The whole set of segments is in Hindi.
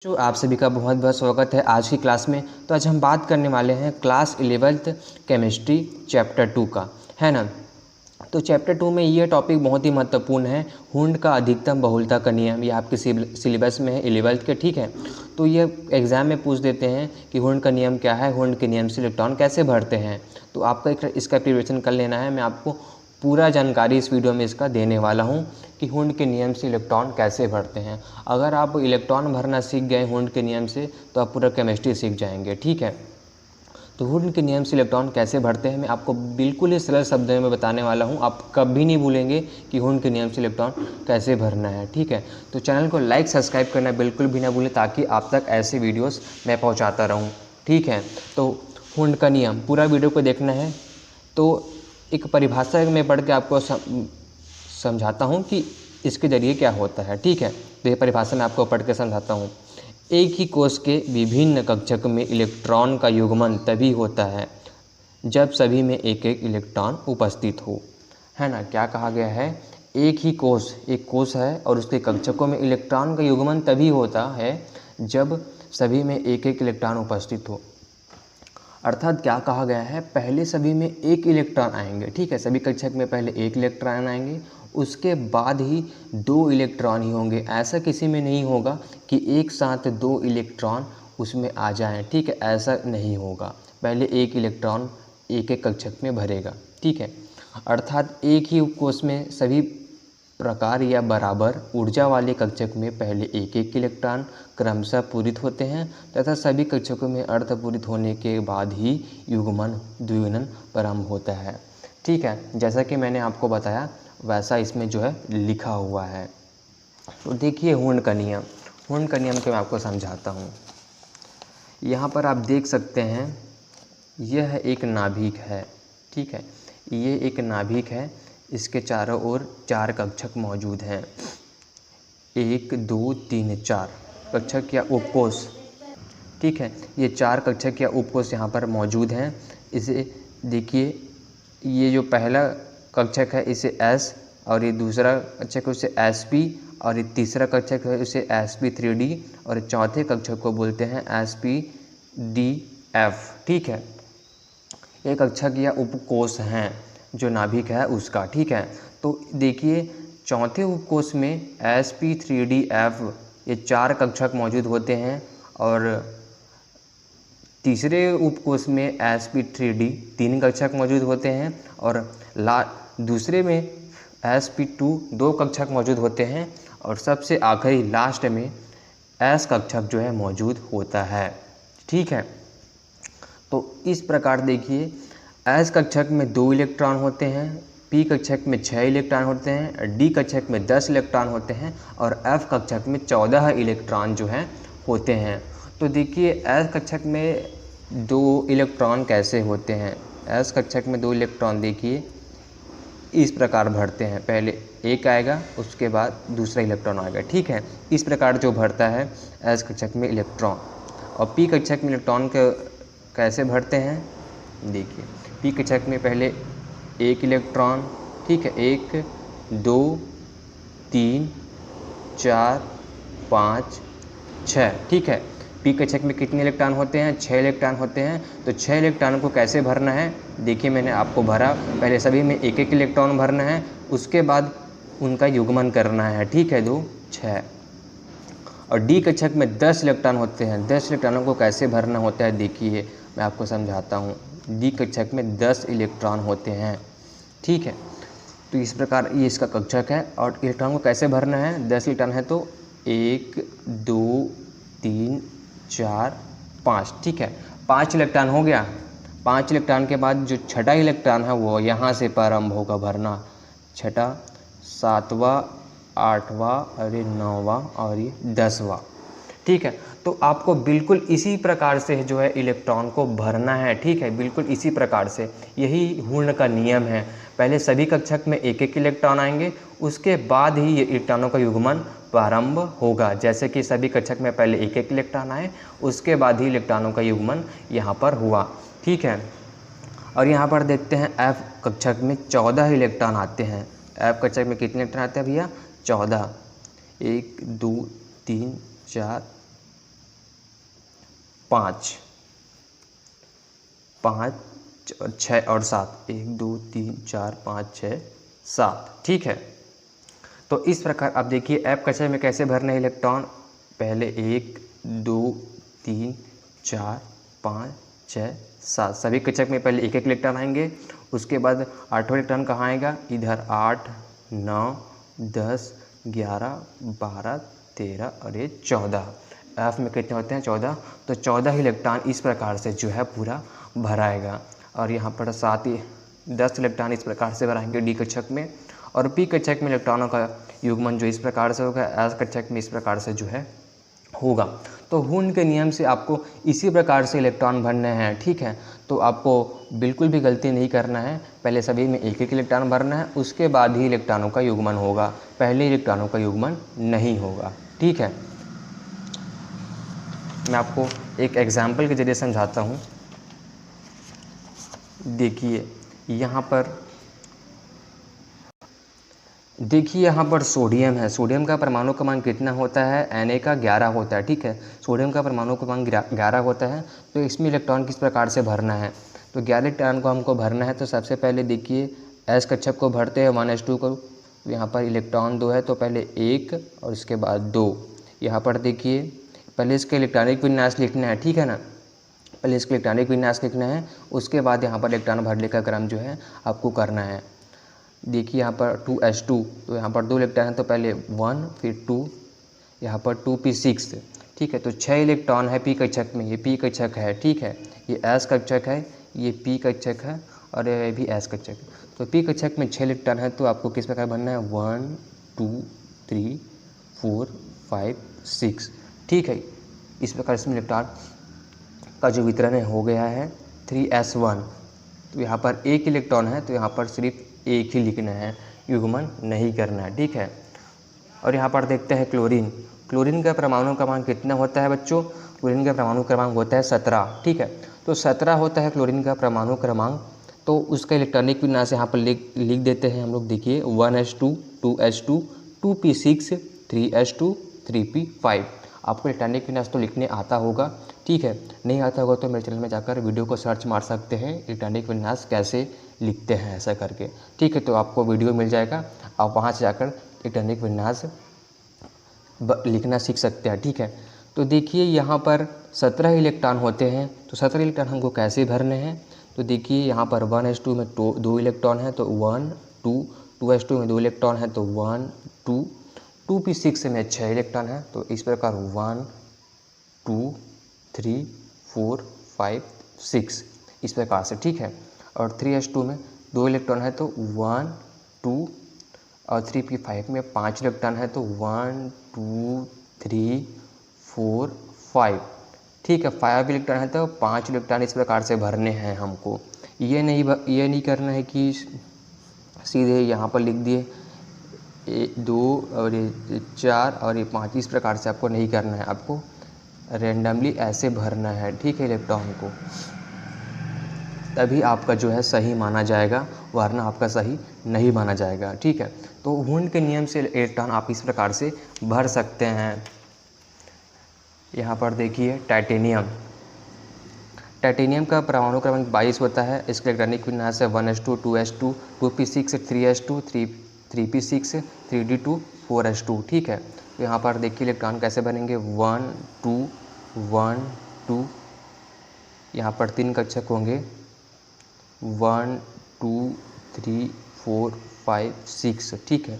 जो आप सभी का बहुत बहुत स्वागत है आज की क्लास में। तो आज हम बात करने वाले हैं क्लास 11th केमिस्ट्री चैप्टर 2 का, है ना। तो चैप्टर 2 में ये टॉपिक बहुत ही महत्वपूर्ण है, हुंड का अधिकतम बहुलता का नियम। ये आपके सिलेबस में है 11th के, ठीक है। तो ये एग्ज़ाम में पूछ देते हैं कि हुंड का नियम क्या है, हुंड के नियम से इलेक्ट्रॉन कैसे भरते हैं। तो आपका इसका प्रिपरेशन कर लेना है। मैं आपको पूरा जानकारी इस वीडियो में इसका देने वाला हूँ कि हुंड के नियम से इलेक्ट्रॉन कैसे भरते हैं। अगर आप इलेक्ट्रॉन भरना सीख गए हुंड के नियम से तो आप पूरा केमिस्ट्री सीख जाएंगे, ठीक है। तो हुंड के नियम से इलेक्ट्रॉन कैसे भरते हैं मैं आपको बिल्कुल ही सरल शब्दों में बताने वाला हूँ। आप कभी नहीं भूलेंगे कि हुंड के नियम से इलेक्ट्रॉन कैसे भरना है, ठीक है। तो चैनल को लाइक सब्सक्राइब करना बिल्कुल भी ना भूलें ताकि आप तक ऐसे वीडियोस मैं पहुँचाता रहूँ, ठीक है। तो हुंड का नियम पूरा वीडियो को देखना है। तो एक परिभाषा में पढ़ के आपको समझाता हूँ कि इसके ज़रिए क्या होता है, ठीक है। तो ये परिभाषा मैं आपको पढ़ के समझाता हूँ। एक ही कोश के विभिन्न कक्षक में इलेक्ट्रॉन का युग्मन तभी होता है जब सभी में एक एक इलेक्ट्रॉन उपस्थित हो, है ना। क्या कहा गया है, एक ही कोश, एक कोश है और उसके कक्षकों में इलेक्ट्रॉन का युग्मन तभी होता है जब सभी में एक एक इलेक्ट्रॉन उपस्थित हो। अर्थात क्या कहा गया है, पहले सभी में एक इलेक्ट्रॉन आएंगे, ठीक है। सभी कक्षक में पहले एक इलेक्ट्रॉन आएंगे, उसके बाद ही दो इलेक्ट्रॉन ही होंगे। ऐसा किसी में नहीं होगा कि एक साथ दो इलेक्ट्रॉन उसमें आ जाएं, ठीक है। ऐसा नहीं होगा, पहले एक इलेक्ट्रॉन एक एक कक्षक में भरेगा, ठीक है। अर्थात एक ही कोश में सभी प्रकार या बराबर ऊर्जा वाले कक्षक में पहले एक एक इलेक्ट्रॉन क्रमशः पूरित होते हैं तथा सभी कक्षकों में अर्धपूरित होने के बाद ही युग्मन द्विगुणन प्रारंभ होता है, ठीक है। जैसा कि मैंने आपको बताया वैसा इसमें जो है लिखा हुआ है। तो देखिए हुंड का नियम, हुंड का नियम को मैं आपको समझाता हूँ। यहाँ पर आप देख सकते हैं यह एक नाभिक है, ठीक है। ये एक नाभिक है, इसके चारों ओर चार कक्षक मौजूद हैं, 1 2 3 4 कक्षक या उपकोष, ठीक है। ये चार कक्षक या उपकोष यहाँ पर मौजूद हैं। इसे देखिए, ये जो पहला कक्षक है इसे S और ये दूसरा कक्षक है उसे SP और ये तीसरा कक्षक है उसे SP3D और चौथे कक्षक को बोलते हैं SPDF, ठीक है। ये कक्षक या उपकोष हैं जो नाभिक है उसका, ठीक है। तो देखिए चौथे उपकोष में SP3DF ये चार कक्षक मौजूद होते हैं और तीसरे उपकोष में SP3D तीन कक्षक मौजूद होते हैं और दूसरे में SP2 दो कक्षक मौजूद होते हैं और सबसे आखिरी लास्ट में S कक्षक जो है मौजूद होता है, ठीक है। तो इस प्रकार देखिए S कक्षक में 2 इलेक्ट्रॉन होते हैं, P कक्षक में 6 इलेक्ट्रॉन होते हैं, D कक्षक में 10 इलेक्ट्रॉन होते हैं और F कक्षक में 14 इलेक्ट्रॉन जो हैं होते हैं। तो देखिए S कक्षक में 2 इलेक्ट्रॉन कैसे होते हैं। S कक्षक में 2 इलेक्ट्रॉन देखिए इस प्रकार भरते हैं, पहले एक आएगा उसके बाद दूसरा इलेक्ट्रॉन आएगा, ठीक है। इस प्रकार जो भरता है S कक्षक में इलेक्ट्रॉन। और P कक्षक में इलेक्ट्रॉन कैसे भरते हैं, देखिए P कक्षक में पहले एक इलेक्ट्रॉन, ठीक है, 1 2 3 4 5 6, ठीक है। P कक्षक में कितने इलेक्ट्रॉन होते हैं, 6 इलेक्ट्रॉन होते हैं। तो 6 इलेक्ट्रॉन को कैसे भरना है, देखिए मैंने आपको भरा, पहले सभी में एक एक इलेक्ट्रॉन भरना है, उसके बाद उनका युग्मन करना है, ठीक है, 2 6। और D कक्षक में 10 इलेक्ट्रॉन होते हैं, 10 इलेक्ट्रॉनों को कैसे भरना होता है देखिए मैं आपको समझाता हूँ। D कक्षक में 10 इलेक्ट्रॉन होते हैं, ठीक है। तो इस प्रकार ये इसका कक्षक है और इलेक्ट्रॉन को कैसे भरना है, 10 इलेक्ट्रॉन है तो 1 2 3 4 5, ठीक है। 5 इलेक्ट्रॉन हो गया। 5 इलेक्ट्रॉन के बाद जो छठा इलेक्ट्रॉन है वो यहाँ से प्रारंभ होगा भरना, छठा, सातवां, आठवां और ये 9वां और ये 10वां, ठीक है। तो आपको बिल्कुल इसी प्रकार से जो है इलेक्ट्रॉन को भरना है, ठीक है, बिल्कुल इसी प्रकार से। यही हुंड का नियम है, पहले सभी कक्षक में एक एक इलेक्ट्रॉन आएंगे, उसके बाद ही ये इलेक्ट्रॉनों का युग्मन प्रारंभ होगा। जैसे कि सभी कक्षक में पहले एक एक इलेक्ट्रॉन आए, उसके बाद ही इलेक्ट्रॉनों का युग्मन यहाँ पर हुआ, ठीक है। और यहाँ पर देखते हैं F कक्षक में 14 इलेक्ट्रॉन आते हैं। F कक्षक में कितने इलेक्ट्रॉन आते हैं भैया, 14, 1 2 3 4 5, 5 और 6 और 7, 1 2 3 4 5 6 7, ठीक है। तो इस प्रकार आप देखिए एफ कक्षा में कैसे भरना है इलेक्ट्रॉन, पहले 1 2 3 4 5 6 7 सभी कक्षक में पहले एक एक इलेक्ट्रॉन आएंगे, उसके बाद 8वां इलेक्ट्रॉन कहाँ आएगा, इधर 8 9 10 11 12 13 और ये 14, एफ में कितने होते हैं 14, तो 14 इलेक्ट्रॉन इस प्रकार से जो है पूरा भराएगा। और यहाँ पर 10 इलेक्ट्रॉन इस प्रकार से भराएंगे डी कक्षक में, और पी कक्षक में इलेक्ट्रॉनों का युग्मन जो इस प्रकार से होगा, एस कक्षक में इस प्रकार से जो है होगा। तो हून के नियम से आपको इसी प्रकार से इलेक्ट्रॉन भरने हैं, ठीक है। तो आपको बिल्कुल भी गलती नहीं करना है, पहले सभी में एक एक इलेक्ट्रॉन भरना है, उसके बाद ही इलेक्ट्रॉनों का युग्मन होगा, पहले इलेक्ट्रॉनों का युग्मन नहीं होगा, ठीक है। मैं आपको एक एग्जाम्पल के जरिए समझाता हूँ। देखिए यहाँ पर सोडियम है, सोडियम का परमाणु क्रमांक कितना होता है, Na का 11 होता है, ठीक है। सोडियम का परमाणु क्रमांक 11 होता है, तो इसमें इलेक्ट्रॉन किस प्रकार से भरना है, तो 11 इलेक्ट्रॉन को हमको भरना है। तो सबसे पहले देखिए एस कक्षक को भरते हैं 1s2 को, तो यहाँ पर इलेक्ट्रॉन 2 है, तो पहले 1 और इसके बाद 2। यहाँ पर देखिए पहले इसका इलेक्ट्रॉनिक विन्यास लिखना है, ठीक है ना, पहले इसका इलेक्ट्रॉनिक विन्यास लिखना है, उसके बाद यहाँ पर इलेक्ट्रॉन भरने का क्रम जो है आपको करना है। देखिए यहाँ पर 2s2, तो यहाँ पर 2 इलेक्ट्रॉन है, तो पहले 1 फिर 2, यहाँ पर 2p6, ठीक है। तो 6 इलेक्ट्रॉन है पी कक्षक में, ये पी कक्षक है, ठीक है, ये एस कक्षक है, ये पी कक्षक है और ये भी एस कक्षक है। तो पी कक्षक में 6 इलेक्ट्रॉन है, तो आपको किस प्रकार भरना है, 1 2 3 4 5 6, ठीक है। इस प्रकार इसमें इलेक्ट्रॉन का जो वितरण है हो गया है 3s1। तो यहाँ पर एक इलेक्ट्रॉन है, तो यहाँ पर सिर्फ एक ही लिखना है, युग्मन नहीं करना है, ठीक है। और यहाँ पर देखते हैं क्लोरीन, क्लोरीन का परमाणु क्रमांक कितना होता है बच्चों, क्लोरीन का परमाणु क्रमांक होता है 17, ठीक है। तो 17 होता है क्लोरीन का परमाणु क्रमांक, तो उसका इलेक्ट्रॉनिक विन्यास यहाँ पर लिख देते हैं हम लोग। देखिए 1s2 2s2 2p6 3s2 3p5। आपको इलेक्ट्रॉनिक विन्यास तो लिखने आता होगा, ठीक है। नहीं आता होगा तो मेरे चैनल में जाकर वीडियो को सर्च मार सकते हैं, इलेक्ट्रॉनिक विन्यास कैसे लिखते हैं ऐसा करके, ठीक है। तो आपको वीडियो मिल जाएगा, आप वहाँ से जाकर इलेक्ट्रॉनिक विन्यास लिखना सीख सकते हैं, ठीक है। तो देखिए यहाँ पर 17 इलेक्ट्रॉन होते हैं, तो 17 इलेक्ट्रॉन हमको कैसे भरने हैं, तो देखिए यहाँ पर 1s2 में 2 इलेक्ट्रॉन है, तो 1 2, 2s2 में 2 इलेक्ट्रॉन है, तो 1 2, 2p6 में 6 इलेक्ट्रॉन है, तो इस प्रकार 1 2 3 4 5 6 इस प्रकार से, ठीक है। और 3s2 में 2 इलेक्ट्रॉन है, तो 1 2 और 3p5 में 5 इलेक्ट्रॉन है, तो 1 2 3 4 5, ठीक है। 5 इलेक्ट्रॉन है, तो 5 इलेक्ट्रॉन इस प्रकार से भरने हैं हमको। ये नहीं करना है कि सीधे यहाँ पर लिख दिए 2 और ये 4 और ये 5, इस प्रकार से आपको नहीं करना है, आपको रेंडमली ऐसे भरना है, ठीक है, इलेक्ट्रॉन को, तभी आपका जो है सही माना जाएगा, वरना आपका सही नहीं माना जाएगा, ठीक है। तो वुंड के नियम से इलेक्ट्रॉन आप इस प्रकार से भर सकते हैं। यहाँ पर देखिए टाइटेनियम का परमाणु क्रमांक 22 होता है, इसका इलेक्ट्रॉनिक विन्यास है 1s2 2s2 2p6 3s2 3p6 3d2 4s2, ठीक है। तो यहाँ पर देखिए इलेक्ट्रॉन कैसे बनेंगे, 1 2 1 2, यहाँ पर 3 कक्षक होंगे, 1 2 3 4 5 6, ठीक है।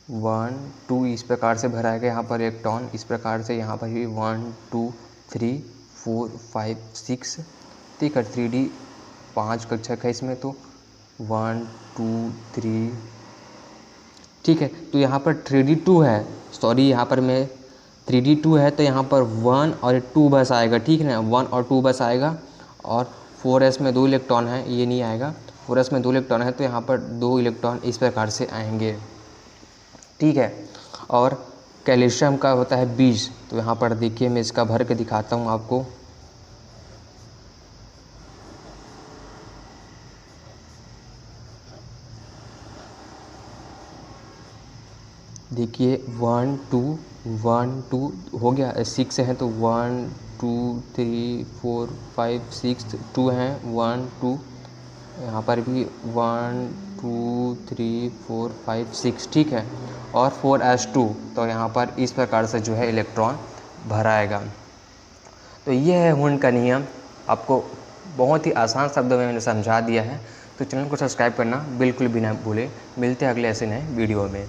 1 2 इस प्रकार से भराएगा यहाँ पर इलेक्ट्रॉन, इस प्रकार से यहाँ पर भी 1 2 3 4 5 6, ठीक है। 3d 5 कक्षक है इसमें, तो 1 2 3, ठीक है। तो यहाँ पर 3d2 है, सॉरी यहाँ पर मैं 3d2 है, तो यहाँ पर 1 और 2 बस आएगा, ठीक है ना, 1 और 2 बस आएगा। और 4s में 2 इलेक्ट्रॉन है, ये नहीं आएगा, 4s में 2 इलेक्ट्रॉन है, तो यहाँ पर 2 इलेक्ट्रॉन इस प्रकार से आएंगे, ठीक है। और कैल्शियम का होता है 20, तो यहाँ पर देखिए मैं इसका भर के दिखाता हूँ आपको। देखिए 1 2 1 2 हो गया, 6 हैं तो 1 2 3 4 5 6 2 हैं 1 2, यहाँ पर भी 1 2 3 4 5 6, ठीक है। और 4s2, तो यहाँ पर इस प्रकार से जो है इलेक्ट्रॉन भरा आएगा। तो ये है हून का नियम, आपको बहुत ही आसान शब्दों में मैंने समझा दिया है। तो चैनल को सब्सक्राइब करना बिल्कुल भी ना भूलें। मिलते हैं अगले ऐसे नए वीडियो में।